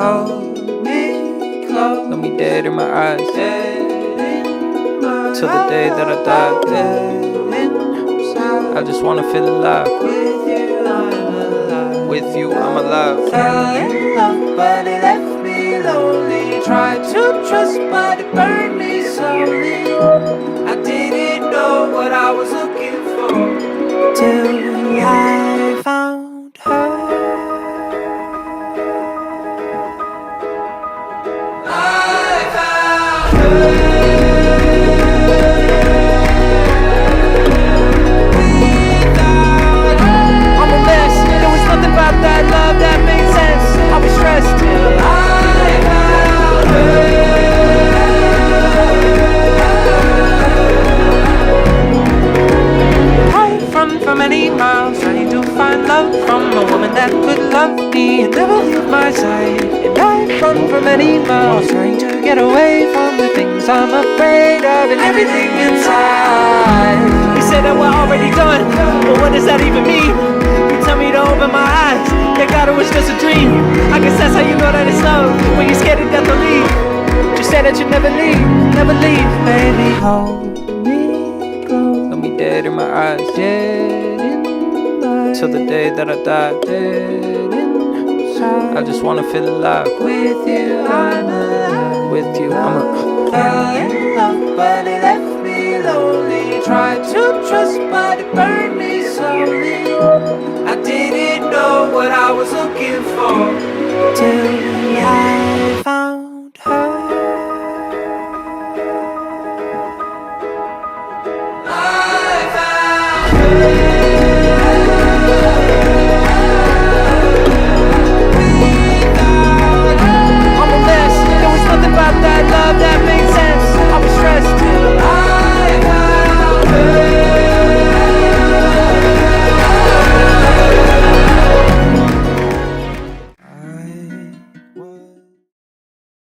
hold me close. Look me dead in my eyes, till the day that I die. I just wanna feel alive. With you, I'm alive. With you, I'm alive. Fell in love, but it left me lonely. Tried to trust, but it burned me slowly. I didn't know what I was looking for till I found her. I found her. That love that made sense. I was stressed till I found her. I've run for many miles trying to find love from a woman that could love me and never leave my side. And I've run for many miles trying to get away from the things I'm afraid of and everything inside. You say that we're already done, but what does that even mean? Tell me to open my eyes. They got it was just a dream. I guess that's how you know that it's love. When you're scared to death to leave. Just say that you never leave, never leave. Baby, hold me close. Look me dead in my eyes, dead inside. Till the day that I die, dead inside. I just wanna feel alive. With you, I'm alive. With you, I'm alive. Fell in love, but it left me lonely. Tried to trust, but it burned me slowly. I didn't know what I was looking for till